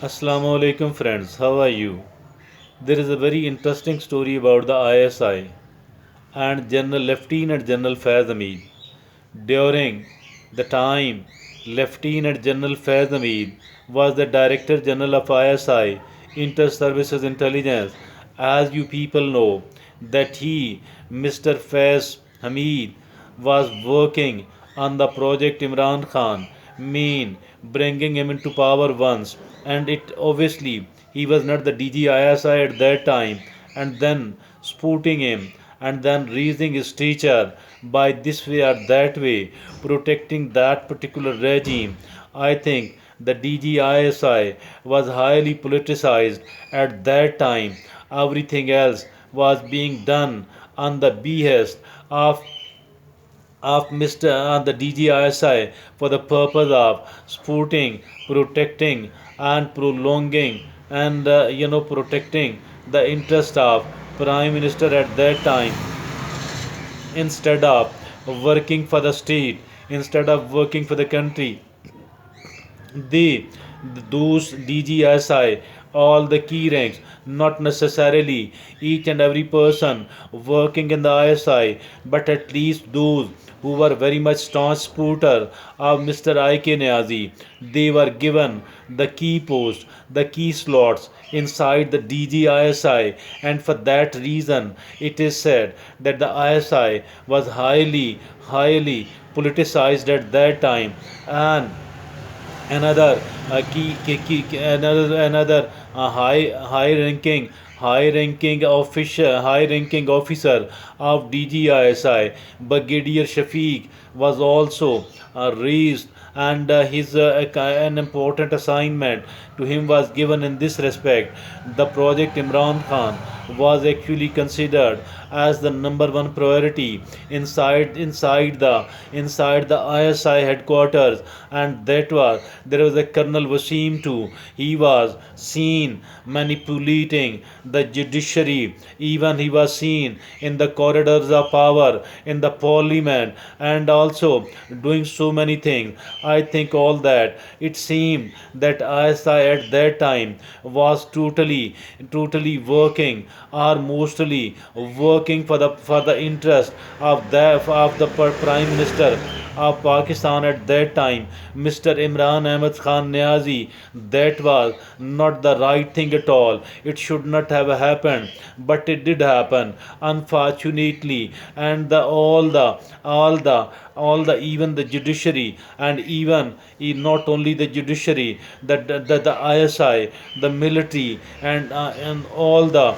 Assalamu alaikum friends, how are you? There is a very interesting story about the ISI and General Lieutenant General Faiz Hameed. During the time, Lieutenant General Faiz Hameed was the Director General of ISI, Inter-Services Intelligence. As you people know, that he, Mr. Faiz Hameed, was working on the project Imran Khan, mean bringing him into power once, and it obviously he was not the DGISI at that time, and then spooting him and then raising his teacher by this way or that way, protecting that particular regime. I think the DGISI was highly politicized at that time. Everything else was being done on the behest of Mr. The DGISI for the purpose of supporting, protecting, and prolonging and protecting the interest of Prime Minister at that time instead of working for the state, instead of working for the country. They, those DGSI, all the key ranks, not necessarily each and every person working in the ISI, but at least those who were very much staunch supporter of Mr. I.K. Niazi. They were given the key post, the key slots inside the DGISI, and for that reason, it is said that the ISI was highly politicized at that time, and another another high ranking officer of DGISI, Brigadier Shafiq, was also raised, and an important assignment to him was given in this respect. The project Imran Khan was actually considered as the number one priority inside the ISI headquarters, and that was there was a Colonel Wasim too. He was seen manipulating the judiciary. Even he was seen in the corridors of power in the parliament, and also doing so many things. I think all that it seemed that ISI at that time was totally working, or mostly working for the interest of the Prime Minister of Pakistan at that time, Mr. Imran Ahmad Khan Niazi. That was not the right thing at all. It should not have happened, but it did happen, unfortunately. And all the even the judiciary, and even not only the judiciary, the ISI, the military, and all the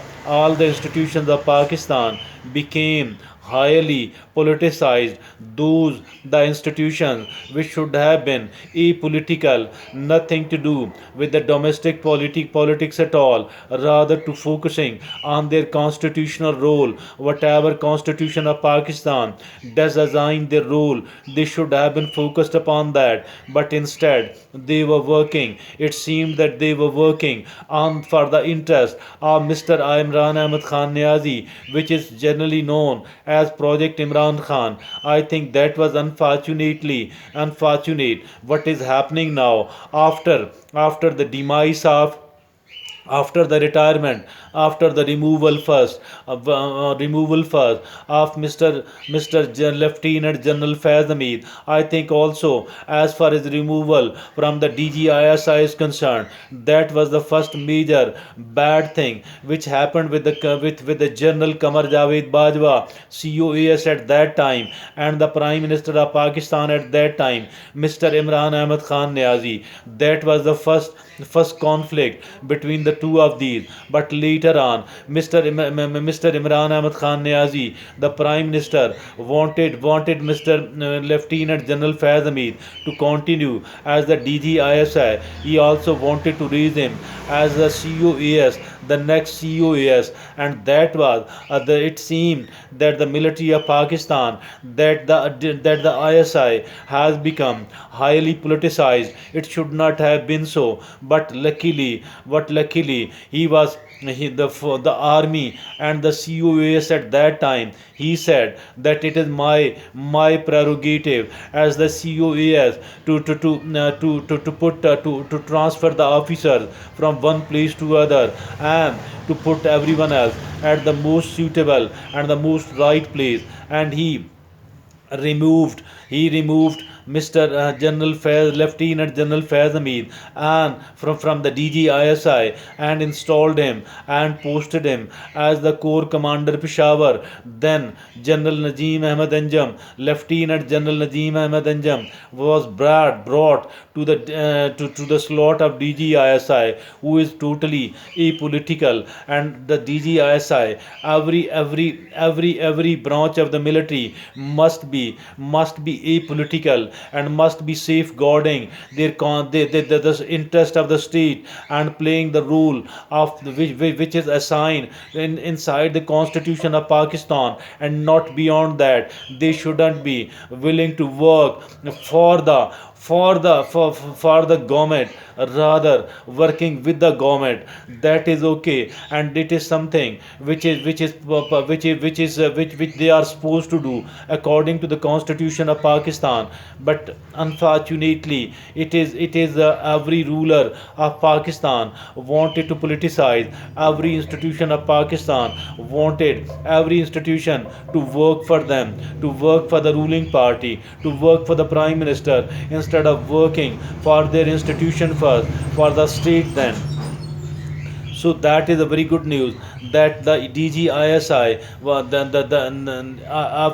institutions of Pakistan became highly politicized. Those the institutions which should have been apolitical, nothing to do with the domestic politics at all, rather to focusing on their constitutional role. Whatever constitution of Pakistan does assign their role, they should have been focused upon that, but instead they were working. It seemed that they were working on for the interest of Mr. Imran Ahmad Khan Niazi, which is generally known as Project Imran Khan. I think that was unfortunate. What is happening now after the demise of, after the retirement, after the removal first of Lieutenant General Faiz Hameed. I think also, as far as removal from the DGISI is concerned, that was the first major bad thing which happened with the General Qamar Javed Bajwa, COAS at that time, and the Prime Minister of Pakistan at that time, Mr. Imran Ahmad Khan Niazi. That was the first conflict between the two of these. But later on, Mr. Imran Ahmad Khan Niazi, the Prime Minister, wanted Mr. Lieutenant General Faiz Hameed to continue as the DGISI. He also wanted to raise him as the COAS, the next COAS, and that was it seemed that the military of Pakistan, that the ISI has become highly politicized. It should not have been so, but luckily the army and the COAS at that time, he said that it is my prerogative as the COAS to transfer the officers from one place to other, and to put everyone else at the most suitable and the most right place. And removed he removed Mr. General Faiz, Lieutenant General Faiz Hameed, and from the DGISI, and installed him and posted him as the Corps Commander Peshawar. Then General Najeem Ahmed Anjam, Lieutenant General Najeem Ahmed Anjam, was brought to to the slot of DGISI, who is totally apolitical. And the DGISI, every branch of the military must be apolitical and must be safeguarding the interest of the state, and playing the role of which is assigned inside the constitution of Pakistan, and not beyond that. They shouldn't be willing to work for the government, rather working with the government. That is okay, and it is something which they are supposed to do according to the constitution of Pakistan. But unfortunately, it is every ruler of Pakistan wanted to politicize every institution of Pakistan, wanted every institution to work for them, to work for the ruling party, to work for the prime minister, instead of working for their institution first, for the state then. So that is a very good news, that the DGISI, of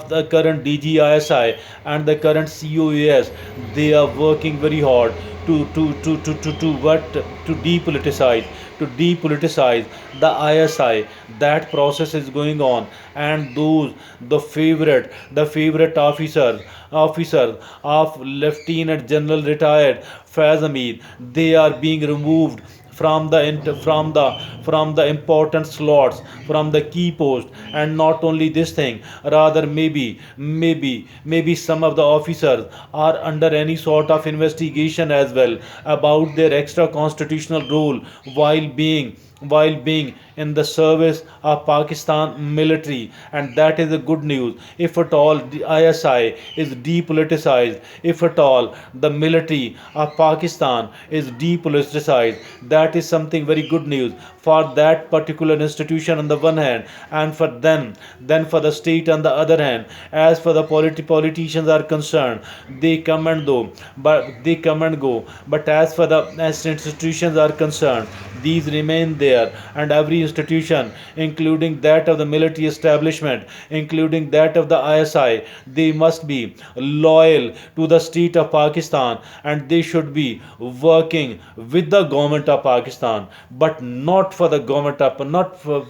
the current DGISI and the current COAS, they are working very hard to depoliticize, the ISI. That process is going on, and those the favorite officers of Lieutenant General retired Faiz Hameed, they are being removed from the important slots, from the key post. And not only this thing, rather maybe some of the officers are under any sort of investigation as well about their extra constitutional role while being in the service of Pakistan military. And that is a good news. If at all the ISI is depoliticized, if at all the military of Pakistan is depoliticized, that is something very good news for that particular institution on the one hand, and for them, then for the state on the other hand. As for the politicians are concerned, they come and go. But as institutions are concerned, these remain there. And every institution, including that of the military establishment, including that of the ISI, they must be loyal to the state of Pakistan, and they should be working with the government of Pakistan, but not for the government of,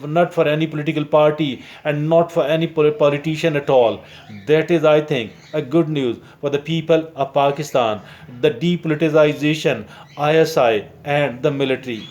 not for any political party, and not for any politician at all. That is, I think, a good news for the people of Pakistan, the depoliticization, ISI, and the military.